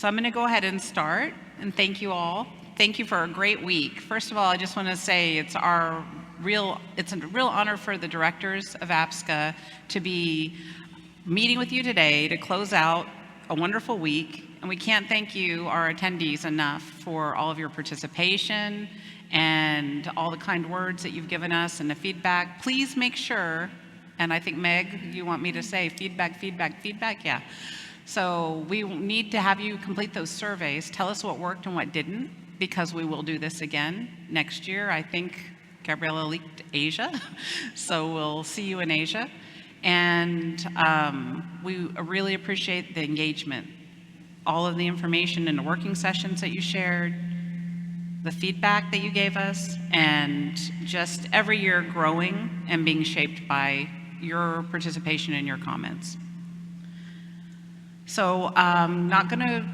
So I'm going to go ahead and start, and thank you all. Thank you for a great week. First of all, I just want to say it's a real honor for the directors of APSCA to be meeting with you today to close out a wonderful week. And we can't thank you, our attendees, enough for all of your participation and all the kind words that you've given us and the feedback. Please make sure, and I think Meg, you want me to say feedback, yeah. So we need to have you complete those surveys. Tell us what worked and what didn't, because we will do this again next year. I think Gabriella leaked Asia, so we'll see you in Asia. And we really appreciate the engagement, all of the information in the working sessions that you shared, the feedback that you gave us, and just every year growing and being shaped by your participation and your comments. So I'm not going to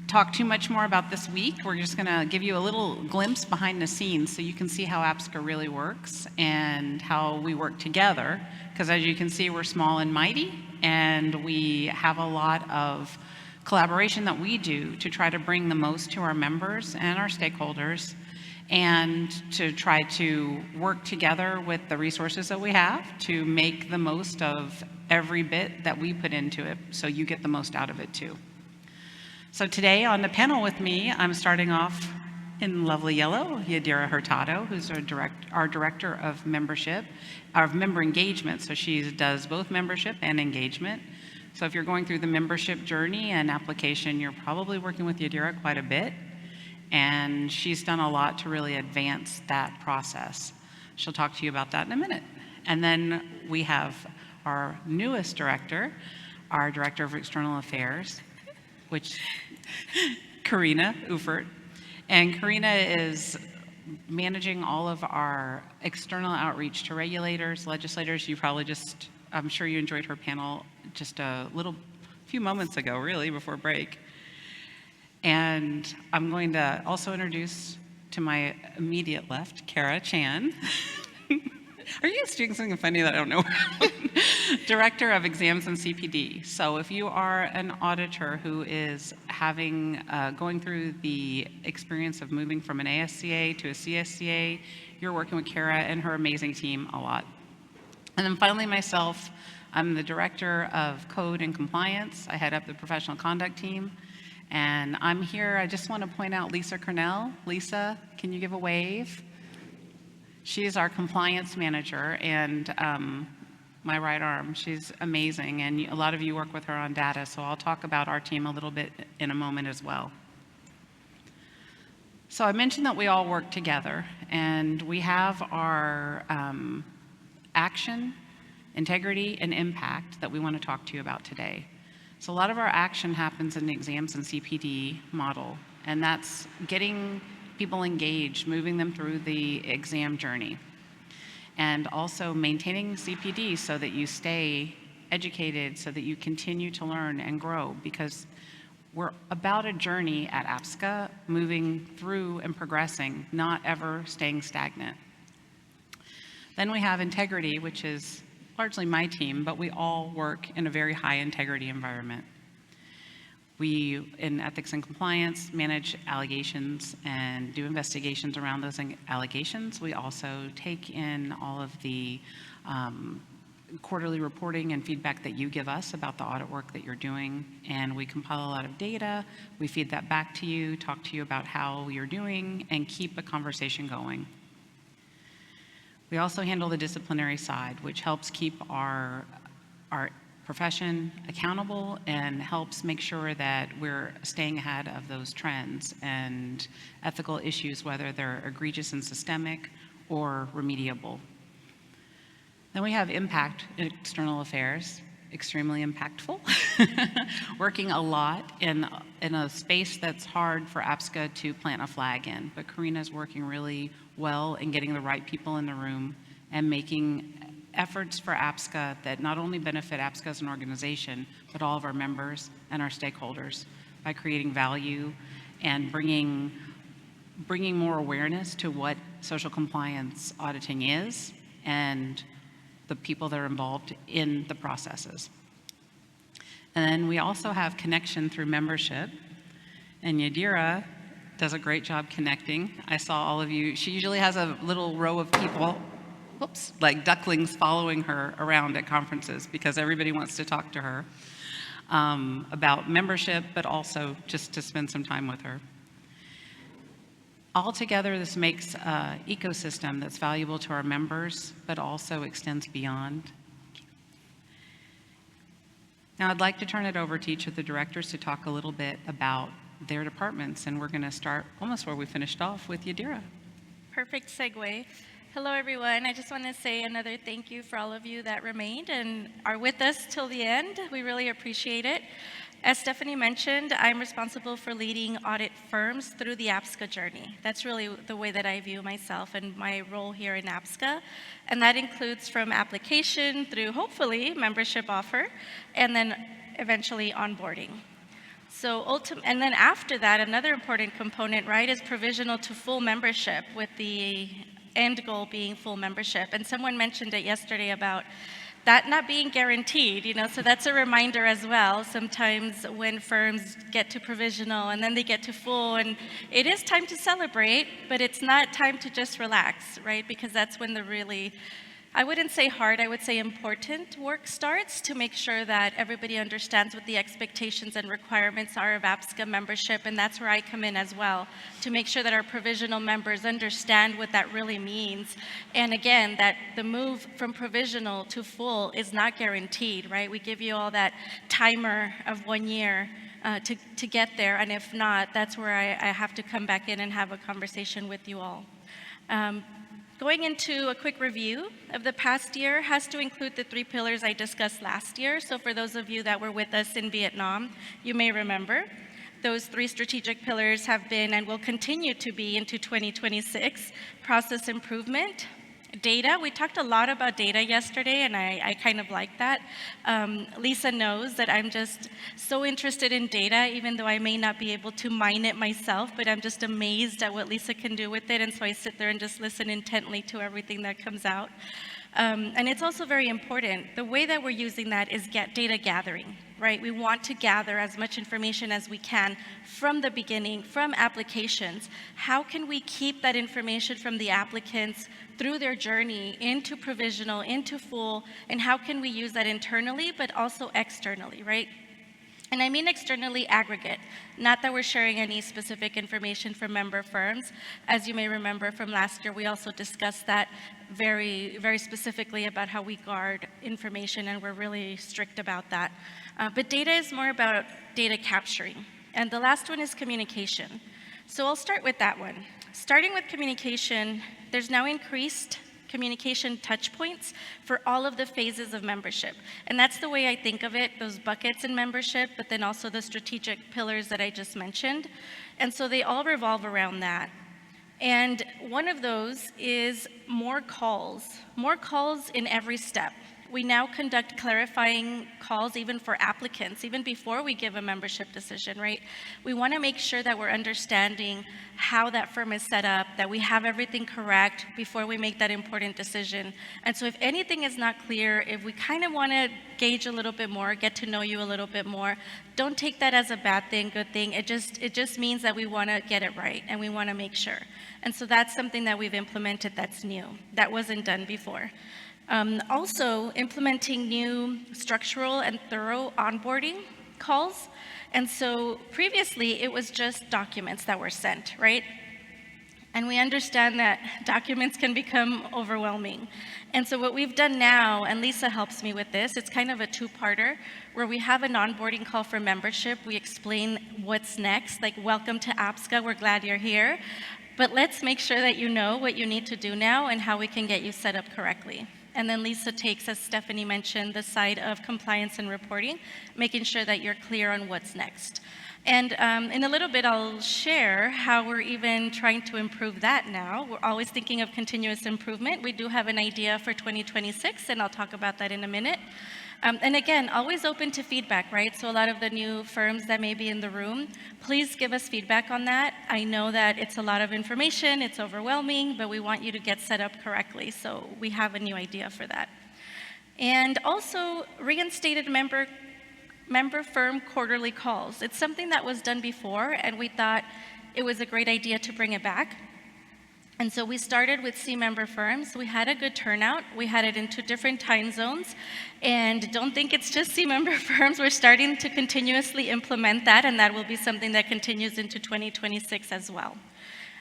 talk too much more about this week. We're just going to give you a little glimpse behind the scenes so you can see how APSCA really works and how we work together. Because as you can see, we're small and mighty, and we have a lot of collaboration that we do to try to bring the most to our members and our stakeholders, and to try to work together with the resources that we have to make the most of every bit that we put into it, so you get the most out of it too. So today on the panel with me, I'm starting off in lovely yellow, Yadira Hurtado, who's our Director of Membership, of Member Engagement. So she does both membership and engagement. So if you're going through the membership journey and application, you're probably working with Yadira quite a bit. And she's done a lot to really advance that process. She'll talk to you about that in a minute. And then we have our newest director, our Director of External Affairs, which Karina Ufert. And Karina is managing all of our external outreach to regulators, legislators. I'm sure you enjoyed her panel just a few moments ago, really, before break. And I'm going to also introduce to my immediate left, Kara Chan. Are you guys doing something funny that I don't know? Director of Exams and CPD. So if you are an auditor who is going through the experience of moving from an ASCA to a CSCA, you're working with Kara and her amazing team a lot. And then finally myself, I'm the Director of Code and Compliance. I head up the professional conduct team. And I'm here, I just want to point out Lisa Cornell. Lisa, can you give a wave? She is our compliance manager and my right arm. She's amazing, and a lot of you work with her on data, so I'll talk about our team a little bit in a moment as well. So I mentioned that we all work together, and we have our action, integrity, and impact that we want to talk to you about today. So a lot of our action happens in the exams and CPD model, and that's getting people engaged, moving them through the exam journey, and also maintaining CPD so that you stay educated, so that you continue to learn and grow, because we're about a journey at APSCA, moving through and progressing, not ever staying stagnant. Then we have integrity, which is largely my team, but we all work in a very high integrity environment. We, in ethics and compliance, manage allegations and do investigations around those allegations. We also take in all of the quarterly reporting and feedback that you give us about the audit work that you're doing, and we compile a lot of data. We feed that back to you, talk to you about how you're doing, and keep a conversation going. We also handle the disciplinary side, which helps keep our profession accountable and helps make sure that we're staying ahead of those trends and ethical issues, whether they're egregious and systemic or remediable. Then we have impact in external affairs, extremely impactful, working a lot in a space that's hard for APSCA to plant a flag in, but Karina's working really well in getting the right people in the room and making efforts for APSCA that not only benefit APSCA as an organization, but all of our members and our stakeholders by creating value and bringing more awareness to what social compliance auditing is and the people that are involved in the processes. And then we also have connection through membership. And Yadira does a great job connecting. I saw all of you. She usually has a little row of people, whoops, like ducklings following her around at conferences because everybody wants to talk to her about membership, but also just to spend some time with her. Altogether, this makes an ecosystem that's valuable to our members, but also extends beyond. Now, I'd like to turn it over to each of the directors to talk a little bit about their departments, and we're going to start almost where we finished off with Yadira. Perfect segue. Hello, everyone. I just want to say another thank you for all of you that remained and are with us till the end. We really appreciate it. As Stephanie mentioned, I'm responsible for leading audit firms through the APSCA journey. That's really the way that I view myself and my role here in APSCA. And that includes from application through, hopefully, membership offer, and then eventually onboarding. And then after that, another important component, right, is provisional to full membership, with the end goal being full membership. And someone mentioned it yesterday about that not being guaranteed, so that's a reminder as well. Sometimes when firms get to provisional and then they get to full, and it is time to celebrate, but it's not time to just relax, right? Because that's when the really, I wouldn't say hard, I would say important work starts to make sure that everybody understands what the expectations and requirements are of APSCA membership, and that's where I come in as well, to make sure that our provisional members understand what that really means. And again, that the move from provisional to full is not guaranteed, right? We give you all that timer of 1 year to get there, and if not, that's where I have to come back in and have a conversation with you all. Going into a quick review of the past year has to include the 3 pillars I discussed last year. So for those of you that were with us in Vietnam, you may remember those 3 strategic pillars have been and will continue to be into 2026: process improvement, data. We talked a lot about data yesterday, and I kind of like that. Lisa knows that I'm just so interested in data, even though I may not be able to mine it myself, but I'm just amazed at what Lisa can do with it, and so I sit there and just listen intently to everything that comes out. And it's also very important. The way that we're using that is data gathering, right? We want to gather as much information as we can from the beginning, from applications. How can we keep that information from the applicants through their journey into provisional, into full, and how can we use that internally, but also externally, right? And I mean externally aggregate, not that we're sharing any specific information from member firms. As you may remember from last year, we also discussed that very, very specifically about how we guard information, and we're really strict about that. But data is more about data capturing. And the last one is communication. So I'll start with that one. Starting with communication, there's now increased communication touch points for all of the phases of membership. And that's the way I think of it, those buckets in membership, but then also the strategic pillars that I just mentioned. And so they all revolve around that. And one of those is more calls in every step. We now conduct clarifying calls even for applicants, even before we give a membership decision, right? We want to make sure that we're understanding how that firm is set up, that we have everything correct before we make that important decision. And so if anything is not clear, if we kind of want to gauge a little bit more, get to know you a little bit more, don't take that as a bad thing, good thing. It just means that we want to get it right and we want to make sure. And so that's something that we've implemented that's new. That wasn't done before. Also, implementing new structural and thorough onboarding calls. And so previously, it was just documents that were sent, right? And we understand that documents can become overwhelming. And so what we've done now, and Lisa helps me with this, it's kind of a 2-parter, where we have an onboarding call for membership. We explain what's next, like, welcome to APSCA, we're glad you're here. But let's make sure that you know what you need to do now and how we can get you set up correctly. And then Lisa takes, as Stephanie mentioned, the side of compliance and reporting, making sure that you're clear on what's next. And in a little bit, I'll share how we're even trying to improve that now. We're always thinking of continuous improvement. We do have an idea for 2026, and I'll talk about that in a minute. And again, always open to feedback, right? So a lot of the new firms that may be in the room, please give us feedback on that. I know that it's a lot of information, it's overwhelming, but we want you to get set up correctly. So we have a new idea for that. And also reinstated member member firm quarterly calls. It's something that was done before, and we thought it was a great idea to bring it back. And so we started with C member firms. We had a good turnout. We had it in 2 different time zones. And don't think it's just C member firms. We're starting to continuously implement that, and that will be something that continues into 2026 as well.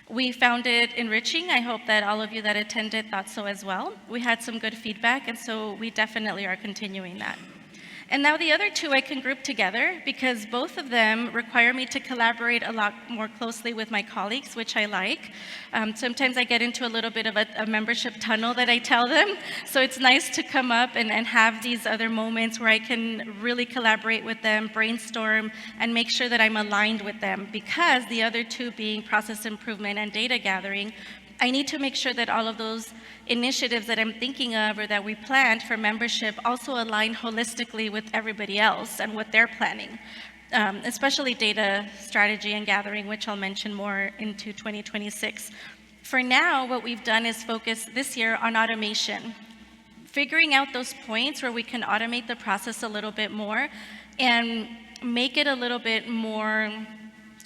We found it enriching. I hope that all of you that attended thought so as well. We had some good feedback, and so we definitely are continuing that. And now the other 2 I can group together because both of them require me to collaborate a lot more closely with my colleagues, which I like. Sometimes I get into a little bit of a membership tunnel that I tell them. So it's nice to come up and have these other moments where I can really collaborate with them, brainstorm, and make sure that I'm aligned with them, because the other 2 being process improvement and data gathering, I need to make sure that all of those initiatives that I'm thinking of or that we planned for membership also align holistically with everybody else and what they're planning, especially data strategy and gathering, which I'll mention more into 2026. For now, what we've done is focus this year on automation, figuring out those points where we can automate the process a little bit more and make it a little bit more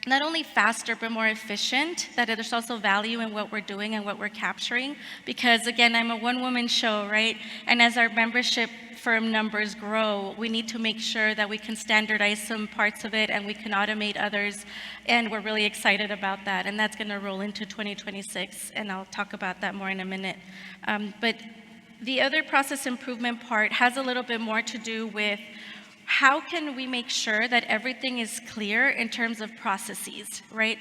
not only faster, but more efficient, that there's also value in what we're doing and what we're capturing. Because again, I'm a one-woman show, right? And as our membership firm numbers grow, we need to make sure that we can standardize some parts of it and we can automate others. And we're really excited about that. And that's gonna roll into 2026. And I'll talk about that more in a minute. But the other process improvement part has a little bit more to do with how can we make sure that everything is clear in terms of processes, right?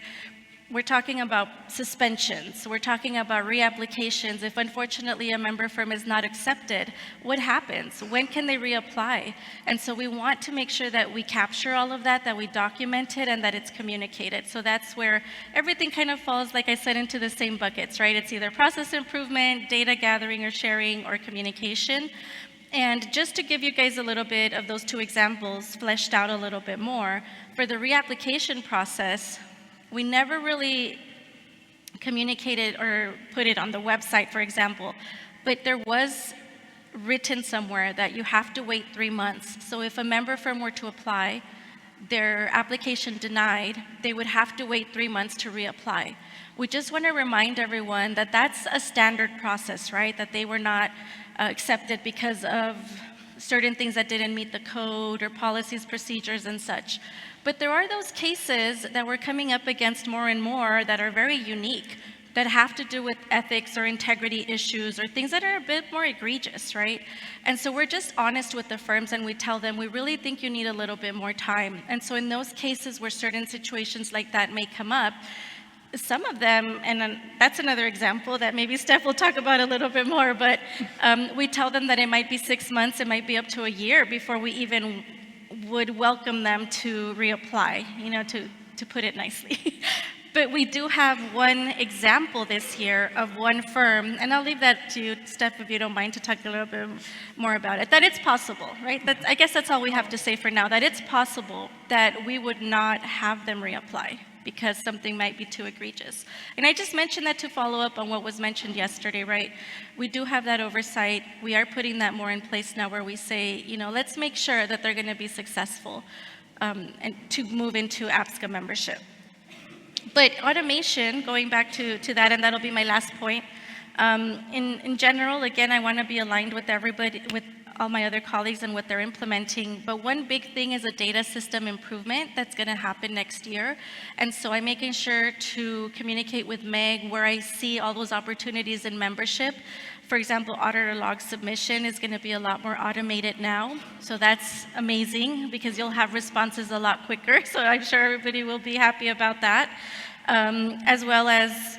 We're talking about suspensions. We're talking about reapplications. If unfortunately a member firm is not accepted, what happens? When can they reapply? And so we want to make sure that we capture all of that we document it, and that it's communicated. So that's where everything kind of falls, like I said, into the same buckets, right? It's either process improvement, data gathering or sharing, or communication. And just to give you guys a little bit of those 2 examples fleshed out a little bit more, for the reapplication process, we never really communicated or put it on the website, for example, but there was written somewhere that you have to wait 3 months. So if a member firm were to apply, their application denied, they would have to wait 3 months to reapply. We just want to remind everyone that that's a standard process, right? That they were not accepted because of certain things that didn't meet the code or policies, procedures, and such. But there are those cases that we're coming up against more and more that are very unique, that have to do with ethics or integrity issues or things that are a bit more egregious, right? And so we're just honest with the firms and we tell them, we really think you need a little bit more time. And so in those cases where certain situations like that may come up, some of them, and that's another example that maybe Steph will talk about a little bit more, but we tell them that it might be 6 months, it might be up to a year before we even would welcome them to reapply, you know, to put it nicely. But we do have one example this year of one firm, and I'll leave that to you, Steph, if you don't mind, to talk a little bit more about it, that it's possible, right? I guess that's all we have to say for now, that it's possible that we would not have them reapply because something might be too egregious. And I just mentioned that to follow up on what was mentioned yesterday, right? We do have that oversight. We are putting that more in place now where we say, you know, let's make sure that they're gonna be successful and to move into APSCA membership. But automation, going back to that, and that'll be my last point, in general, again, I wanna be aligned with everybody, with all my other colleagues and what they're implementing. But one big thing is a data system improvement that's gonna happen next year. And so I'm making sure to communicate with Meg where I see all those opportunities in membership. For example, auditor log submission is gonna be a lot more automated now. So that's amazing because you'll have responses a lot quicker. So I'm sure everybody will be happy about that. As well as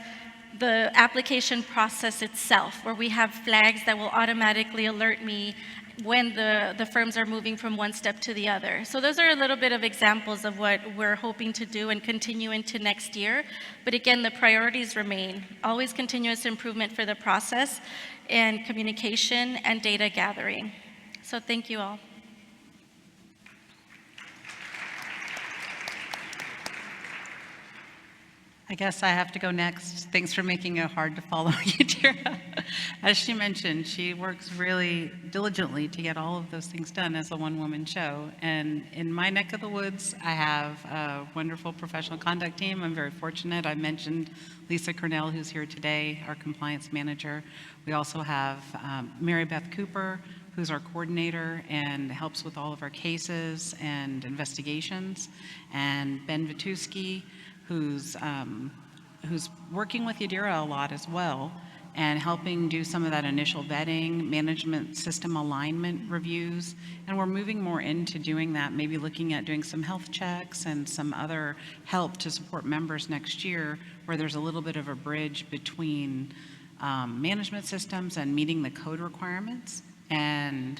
the application process itself, where we have flags that will automatically alert me when the firms are moving from one step to the other. So those are a little bit of examples of what we're hoping to do and continue into next year. But again, the priorities remain. Always continuous improvement for the process and communication and data gathering. So thank you all. I guess I have to go next. Thanks for making it hard to follow Yadira. As she mentioned, she works really diligently to get all of those things done as a one-woman show. And in my neck of the woods, I have a wonderful professional conduct team. I'm very fortunate. I mentioned Lisa Cornell, who's here today, our compliance manager. We also have Mary Beth Cooper, who's our coordinator and helps with all of our cases and investigations, and Ben Vituski, who's working with Yadira a lot as well and helping do some of that initial vetting, management system alignment reviews. And we're moving more into doing that, maybe looking at doing some health checks and some other help to support members next year, where there's a little bit of a bridge between management systems and meeting the code requirements, and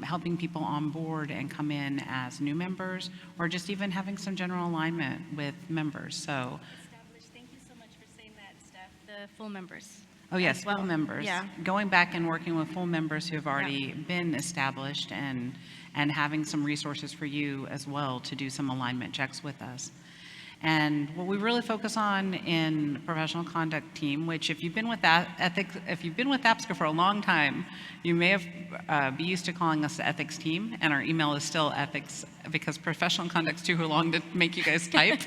helping people on board and come in as new members, or just even having some general alignment with members. So, Thank you so much for saying that, Steph. The full members. oh yes, as well. full members. Yeah. Going back and working with full members who have already been established, and having some resources for you as well to do some alignment checks with us. And what we really focus on in professional conduct team, which if you've been with if you've been with APSCA for a long time, you may have be used to calling us the ethics team, and our email is still ethics, because professional conduct's too long to make you guys type.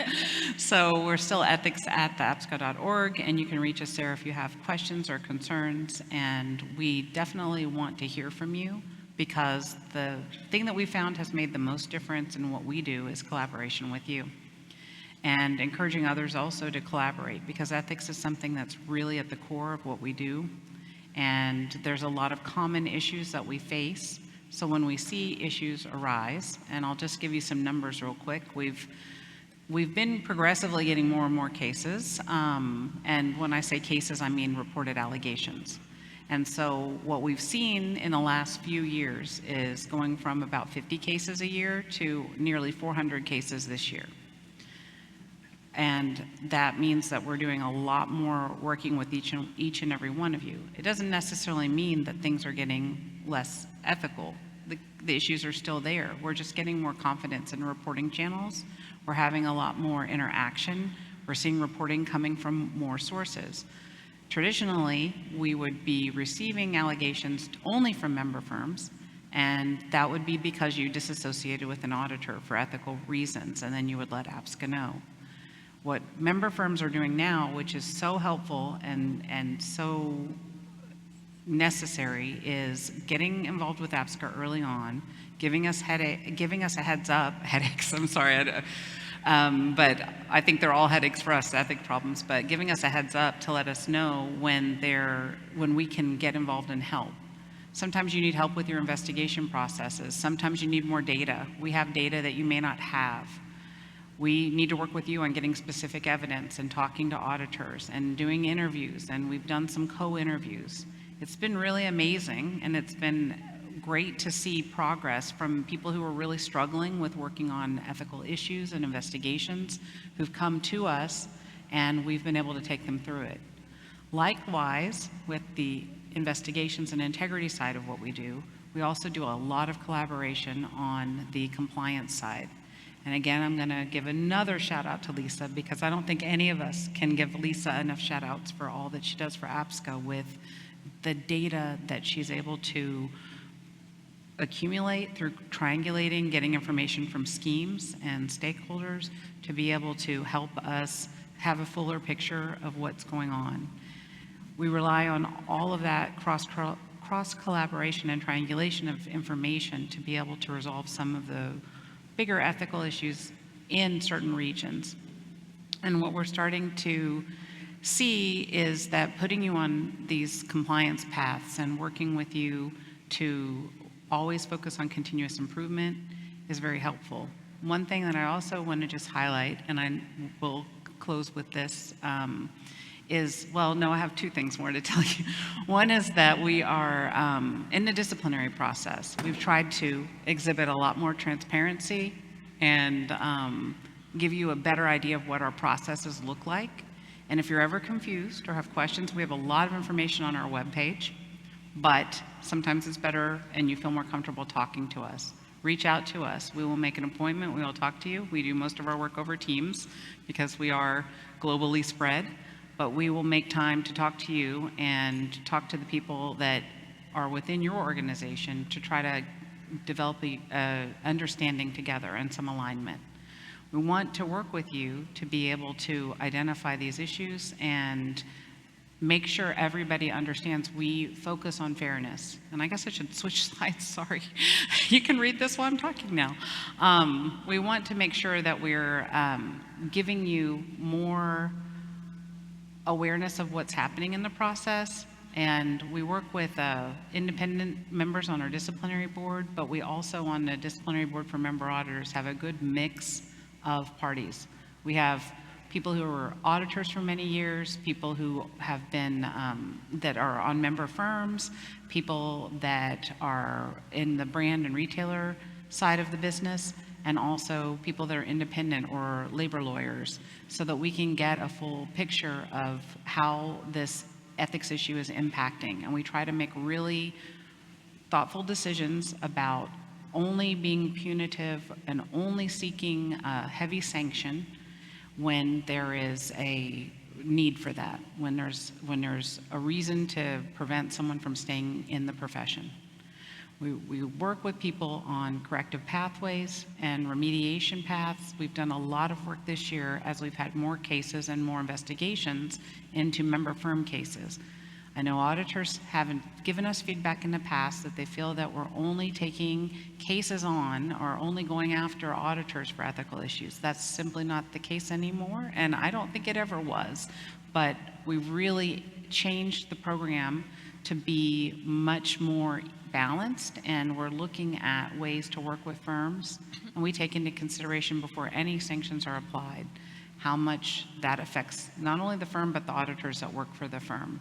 So we're still ethics@theapsca.org, and you can reach us there if you have questions or concerns. And we definitely want to hear from you, because the thing that we found has made the most difference in what we do is collaboration with you, and encouraging others also to collaborate, because ethics is something that's really at the core of what we do. And there's a lot of common issues that we face. So when we see issues arise, and I'll just give you some numbers real quick, we've been progressively getting more and more cases. And when I say cases, I mean reported allegations. And so what we've seen in the last few years is going from about 50 cases a year to nearly 400 cases this year. And that means that we're doing a lot more working with each and every one of you. It doesn't necessarily mean that things are getting less ethical. The issues are still there. We're just getting more confidence in reporting channels. We're having a lot more interaction. We're seeing reporting coming from more sources. Traditionally, we would be receiving allegations only from member firms, and that would be because you disassociated with an auditor for ethical reasons, and then you would let APSCA know. What member firms are doing now, which is so helpful and so necessary, is getting involved with APSCA early on, giving us a heads up, headaches, I'm sorry, but I think they're all headaches for us, ethic problems, but giving us a heads up to let us know when we can get involved and help. Sometimes you need help with your investigation processes. Sometimes you need more data. We have data that you may not have. We need to work with you on getting specific evidence and talking to auditors and doing interviews, and we've done some co-interviews. It's been really amazing, and it's been great to see progress from people who are really struggling with working on ethical issues and investigations, who've come to us, and we've been able to take them through it. Likewise, with the investigations and integrity side of what we do, we also do a lot of collaboration on the compliance side. And again, I'm going to give another shout out to Lisa, because I don't think any of us can give Lisa enough shout outs for all that she does for APSCA with the data that she's able to accumulate through triangulating, getting information from schemes and stakeholders to be able to help us have a fuller picture of what's going on. We rely on all of that cross collaboration and triangulation of information to be able to resolve some of the bigger ethical issues in certain regions. And what we're starting to see is that putting you on these compliance paths and working with you to always focus on continuous improvement is very helpful. One thing that I also want to just highlight, and I will close with this, is, well, no, I have two things more to tell you. One is that we are in the disciplinary process. We've tried to exhibit a lot more transparency and give you a better idea of what our processes look like. And if you're ever confused or have questions, we have a lot of information on our webpage, but sometimes it's better and you feel more comfortable talking to us. reach out to us. We will make an appointment. We will talk to you. We do most of our work over Teams because we are globally spread, but we will make time to talk to you and talk to the people that are within your organization to try to develop the understanding together and some alignment. We want to work with you to be able to identify these issues and make sure everybody understands we focus on fairness. And I guess I should switch slides, sorry. You can read this while I'm talking now. We want to make sure that we're giving you more awareness of what's happening in the process. And we work with independent members on our disciplinary board, but we also on the disciplinary board for member auditors have a good mix of parties. We have people who are auditors for many years, people who have been, that are on member firms, people that are in the brand and retailer side of the business, and also people that are independent or labor lawyers, so that we can get a full picture of how this ethics issue is impacting. And we try to make really thoughtful decisions about only being punitive and only seeking a heavy sanction when there is a need for that, when there's a reason to prevent someone from staying in the profession. We work with people on corrective pathways and remediation paths. We've done a lot of work this year as we've had more cases and more investigations into member firm cases. I know auditors haven't given us feedback in the past that they feel that we're only taking cases on or only going after auditors for ethical issues. That's simply not the case anymore, and I don't think it ever was. But we've really changed the program to be much more balanced, and we're looking at ways to work with firms, and we take into consideration before any sanctions are applied how much that affects not only the firm but the auditors that work for the firm.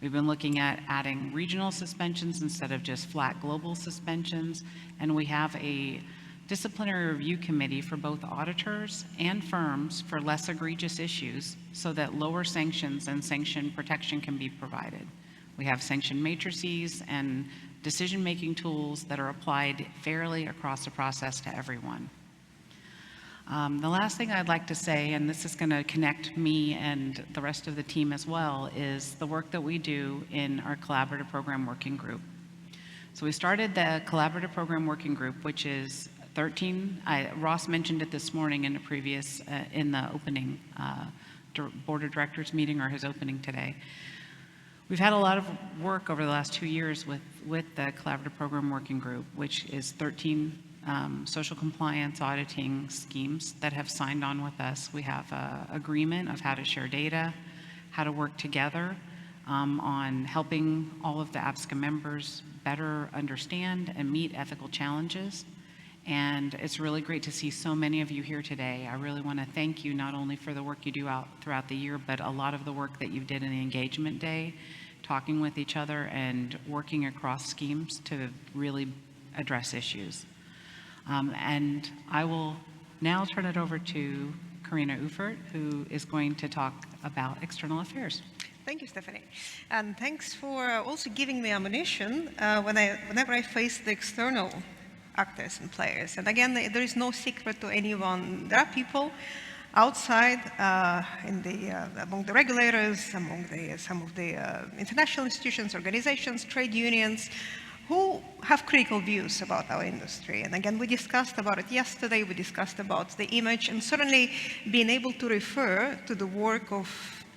We've been looking at adding regional suspensions instead of just flat global suspensions, and we have a disciplinary review committee for both auditors and firms for less egregious issues so that lower sanctions and sanction protection can be provided. We have sanction matrices and decision-making tools that are applied fairly across the process to everyone. The last thing I'd like to say, and this is going to connect me and the rest of the team as well, is the work that we do in our Collaborative Program Working Group. So we started the Collaborative Program Working Group, which is 13, Ross mentioned it this morning in the previous, in the opening Board of Directors meeting or his opening today. We've had a lot of work over the last 2 years with the Collaborative Program Working Group, which is 13 social compliance auditing schemes that have signed on with us. We have an agreement of how to share data, how to work together on helping all of the APSCA members better understand and meet ethical challenges. And it's really great to see so many of you here today. I really want to thank you not only for the work you do out throughout the year, but a lot of the work that you did in the engagement day, talking with each other and working across schemes to really address issues. And I will now turn it over to Karina Ufert, who is going to talk about external affairs. Thank you, Stephanie. And thanks for also giving me ammunition whenever I face the external actors and players. And again, there is no secret to anyone. There are people outside among the regulators, among some of the international institutions, organizations, trade unions, who have critical views about our industry. And again, we discussed about it yesterday, we discussed about the image, and certainly being able to refer to the work of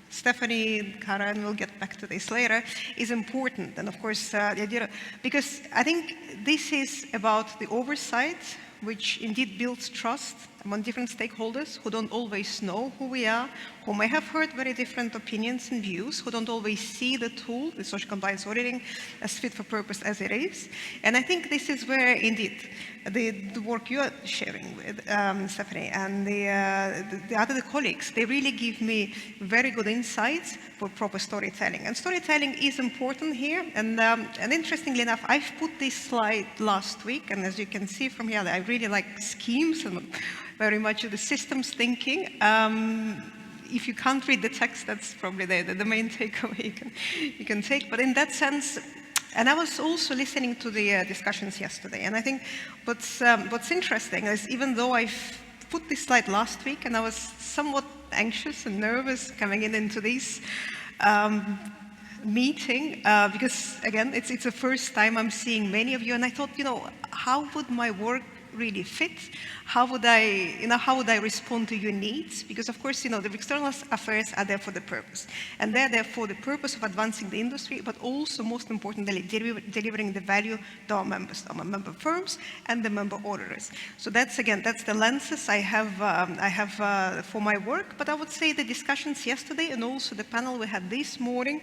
Stephanie, Kara, and we'll get back to this later, is important. And of course, the idea, because I think this is about the oversight, which indeed builds trust among different stakeholders who don't always know who we are, who may have heard very different opinions and views, who don't always see the tool, the social compliance auditing, as fit for purpose as it is. And I think this is where, indeed, the work you are sharing with Stephanie and the other colleagues, they really give me very good insights for proper storytelling. And storytelling is important here. And interestingly enough, I've put this slide last week, and as you can see from here, I really like schemes and very much the systems thinking. If you can't read the text, that's probably the main takeaway you can take. But in that sense, And I was also listening to the discussions yesterday, and I think what's interesting is even though I put this slide last week, and I was somewhat anxious and nervous coming into this meeting, because again, it's the first time I'm seeing many of you, and I thought, how would my work really fit? How would I respond to your needs? Because of course, the external affairs are there for the purpose. And they're there for the purpose of advancing the industry, but also, most importantly, delivering the value to our members, our member firms and the member auditors. So that's the lenses I have for my work. But I would say the discussions yesterday and also the panel we had this morning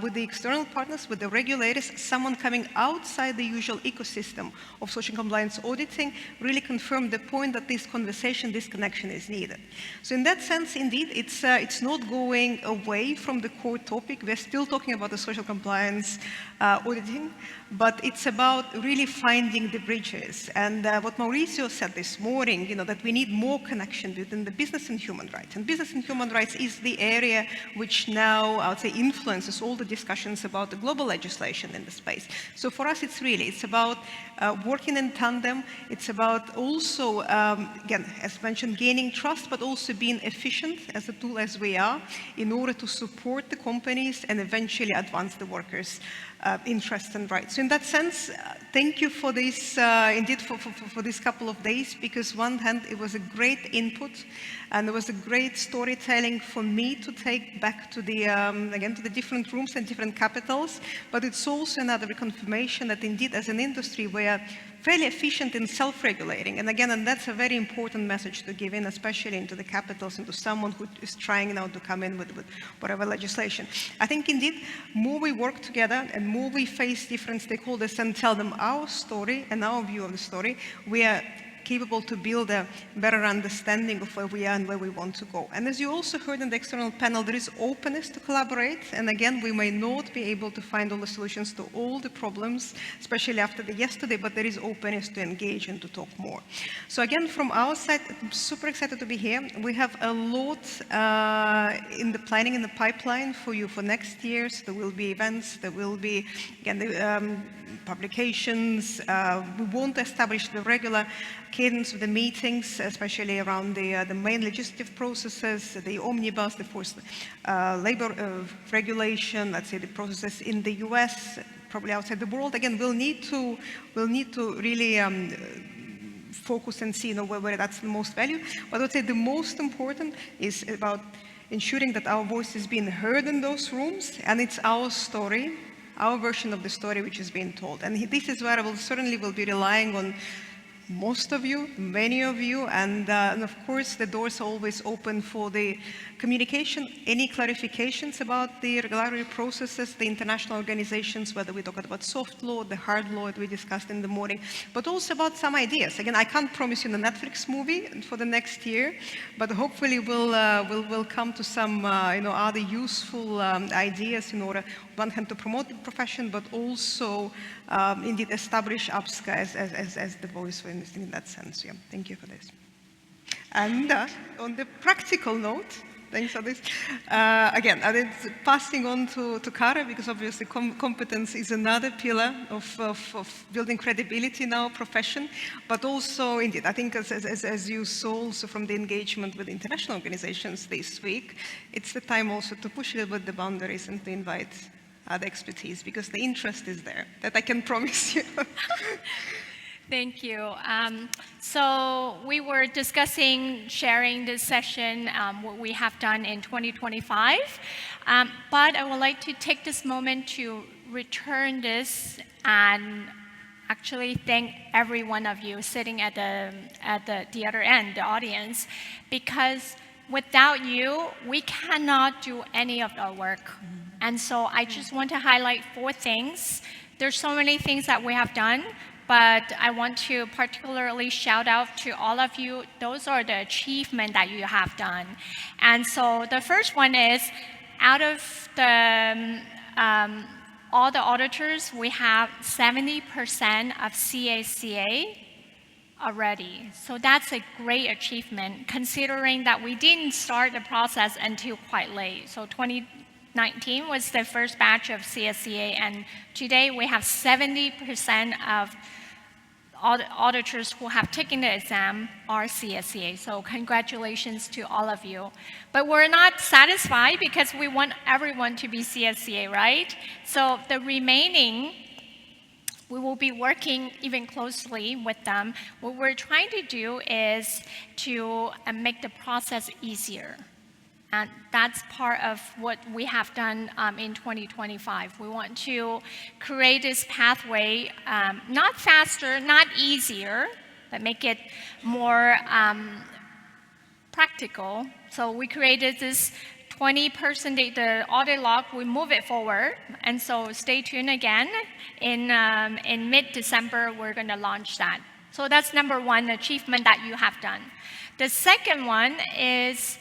with the external partners, with the regulators, someone coming outside the usual ecosystem of social compliance auditing, really confirmed the point that this conversation, this connection is needed. So in that sense, indeed, it's not going away from the core topic. We're still talking about the social compliance auditing, but it's about really finding the bridges. And what Mauricio said this morning, that we need more connection between the business and human rights. And business and human rights is the area which now, I would say, influences all the discussions about the global legislation in the space. So for us, it's about working in tandem. It's about also, again, as mentioned, gaining trust, but also being efficient as a tool as we are in order to support the companies and eventually advance the workers' interests and rights. So in that sense, thank you for this, indeed, for this couple of days, because on one hand, it was a great input, and it was a great storytelling for me to take back to the, again, to the different rooms and different capitals, but it's also another reconfirmation that indeed, as an industry, we are fairly efficient in self-regulating. And again, and that's a very important message to give in, especially into the capitals, into someone who is trying now to come in with whatever legislation. I think indeed, more we work together and more we face different stakeholders and tell them our story and our view of the story, we are capable to build a better understanding of where we are and where we want to go. And as you also heard in the external panel, there is openness to collaborate. And again, we may not be able to find all the solutions to all the problems, especially after the yesterday, but there is openness to engage and to talk more. So again, from our side, I'm super excited to be here. We have a lot in the planning, in the pipeline for you for next year. So there will be events, there will be, again, the, publications. We want to establish the regular cadence of the meetings, especially around the main legislative processes, the omnibus, the forced labor regulation, let's say the processes in the US, probably outside the world. Again, we'll need to really focus and see where that's the most value. But I would say the most important is about ensuring that our voice is being heard in those rooms, and it's our story, our version of the story which is being told. And this is where I will certainly be relying on most of you, many of you, and of course the doors are always open for the communication, any clarifications about the regulatory processes, the international organizations, whether we talk about soft law, the hard law that we discussed in the morning, but also about some ideas. Again, I can't promise you the Netflix movie for the next year, but hopefully we'll come to some other useful ideas in order, on one hand, to promote the profession, but also indeed establish APSCA as the voice for industry in that sense. Yeah, thank you for this. And on the practical note, thanks for this. Again, it's passing on to Kara, because obviously competence is another pillar of building credibility in our profession, but also, indeed, I think as you saw also from the engagement with international organizations this week, it's the time also to push a little bit the boundaries and to invite other expertise, because the interest is there, that I can promise you. Thank you. So we were discussing sharing this session, what we have done in 2025, but I would like to take this moment to return this and actually thank every one of you sitting at the other end, the audience, because without you, we cannot do any of our work. And so I just want to highlight 4 things. There's so many things that we have done, but I want to particularly shout out to all of you. Those are the achievements that you have done. And so the first one is, out of the all the auditors, we have 70% of CACA already. So that's a great achievement, considering that we didn't start the process until quite late. So 2019 2019 was the first batch of CSCA, and today we have 70% of auditors who have taken the exam are CSCA. So congratulations to all of you. But we're not satisfied because we want everyone to be CSCA, right? So the remaining, we will be working even closely with them. What we're trying to do is to make the process easier. And that's part of what we have done in 2025. We want to create this pathway, not faster, not easier, but make it more practical. So we created this 20-person the audit log. We move it forward. And so stay tuned again. In mid-December, we're going to launch that. So that's number one achievement that you have done. The second one is,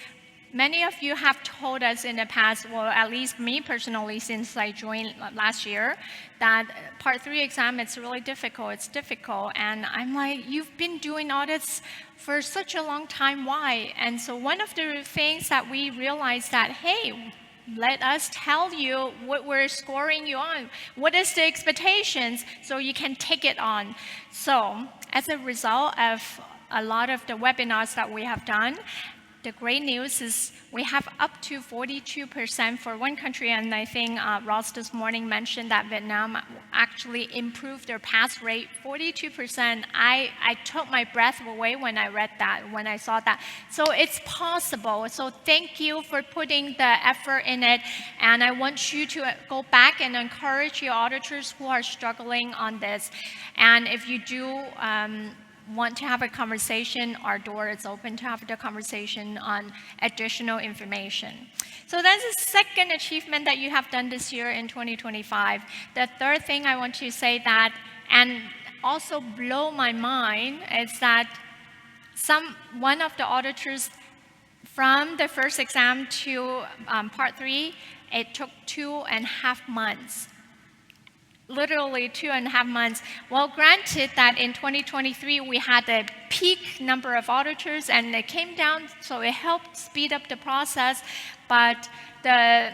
many of you have told us in the past, well, at least me personally, since I joined last year, that Part 3 exam, it's really difficult. It's difficult. And I'm like, you've been doing audits for such a long time. Why? And so one of the things that we realized that, hey, let us tell you what we're scoring you on. What is the expectations so you can take it on? So as a result of a lot of the webinars that we have done, the great news is we have up to 42% for one country, and I think Ross this morning mentioned that Vietnam actually improved their pass rate 42%. I took my breath away when I read that, when I saw that. So it's possible. So thank you for putting the effort in it, and I want you to go back and encourage your auditors who are struggling on this. And if you do want to have a conversation, our door is open to have the conversation on additional information. So that's the second achievement that you have done this year in 2025. The third thing I want to say that, and also blow my mind, is that one of the auditors from the first exam to Part 3, it took 2.5 months. Literally 2.5 months. Well, granted that in 2023 we had a peak number of auditors and it came down, so it helped speed up the process. But the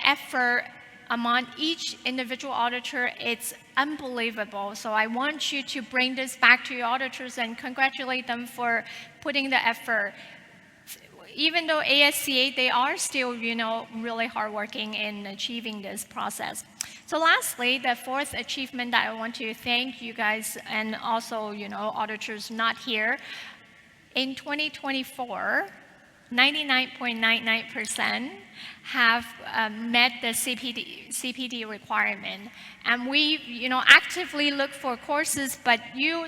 effort among each individual auditor, it's unbelievable. So I want you to bring this back to your auditors and congratulate them for putting the effort. Even though APSCA, they are still, really hardworking in achieving this process. So lastly, the fourth achievement that I want to thank you guys and also, auditors not here. In 2024, 99.99% have met the CPD requirement. And we, actively look for courses, but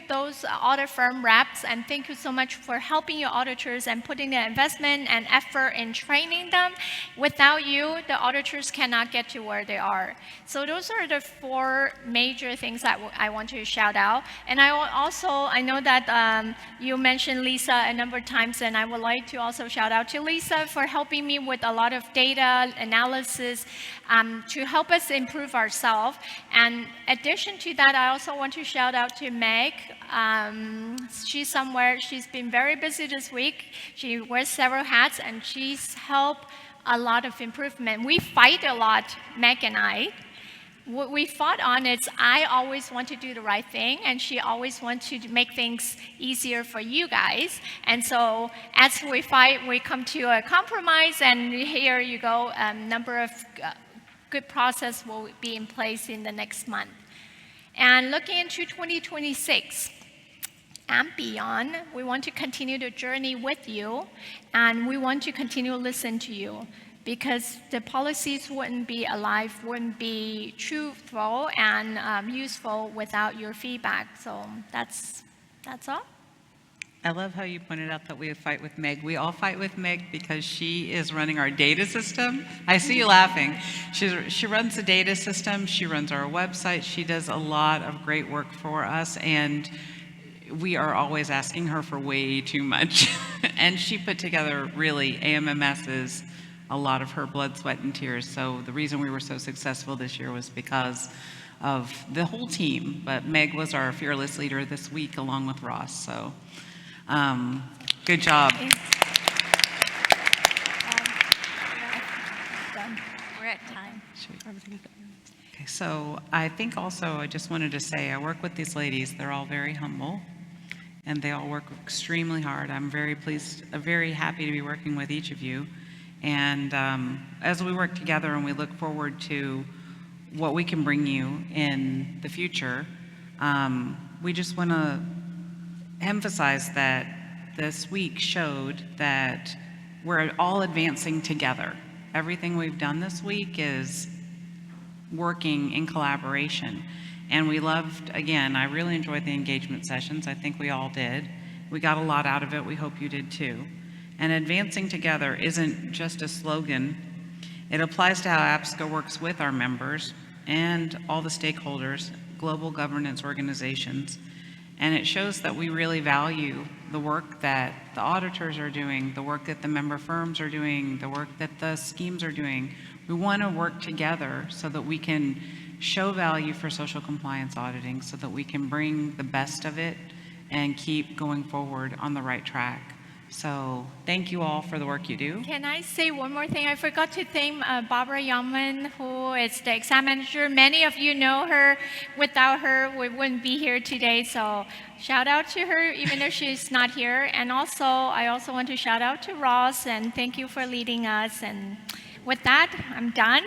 those audit firm reps, and thank you so much for helping your auditors and putting the investment and effort in training them. Without you, the auditors cannot get to where they are. So those are the four major things that I want to shout out. And I know that you mentioned Lisa a number of times, and I would like to also shout out to Lisa for helping me with a lot of data analysis to help us improve ourselves. And in addition to that, I also want to shout out to Meg. She's somewhere, she's been very busy this week. She wears several hats and she's helped a lot of improvement. We fight a lot, Meg and I. What we fought on is I always want to do the right thing, and she always wants to make things easier for you guys. And so as we fight, we come to a compromise, and here you go. A number of good process will be in place in the next month. And looking into 2026 and beyond, we want to continue the journey with you, and we want to continue to listen to you. Because the policies wouldn't be alive, wouldn't be truthful and useful without your feedback. So that's all. I love how you pointed out that we fight with Meg. We all fight with Meg because she is running our data system. I see you laughing. She runs the data system. She runs our website. She does a lot of great work for us, and we are always asking her for way too much. And she put together really AMMS's, a lot of her blood, sweat, and tears. So the reason we were so successful this year was because of the whole team. But Meg was our fearless leader this week along with Ross. So good job. We're So I think also I just wanted to say I work with these ladies. They're all very humble and they all work extremely hard. I'm very pleased, very happy to be working with each of you. And as we work together and we look forward to what we can bring you in the future, we just want to emphasize that this week showed that we're all advancing together. Everything we've done this week is working in collaboration. And we loved, again, I really enjoyed the engagement sessions. I think we all did. We got a lot out of it. We hope you did too. And advancing together isn't just a slogan. It applies to how APSCA works with our members and all the stakeholders, global governance organizations. And it shows that we really value the work that the auditors are doing, the work that the member firms are doing, the work that the schemes are doing. We want to work together so that we can show value for social compliance auditing, so that we can bring the best of it and keep going forward on the right track. So thank you all for the work you do. Can I say one more thing? I forgot to thank Barbara Youngman, who is the exam manager. Many of you know her. Without her, we wouldn't be here today. So shout out to her, even though she's not here. And also, I also want to shout out to Ross and thank you for leading us. And with that, I'm done.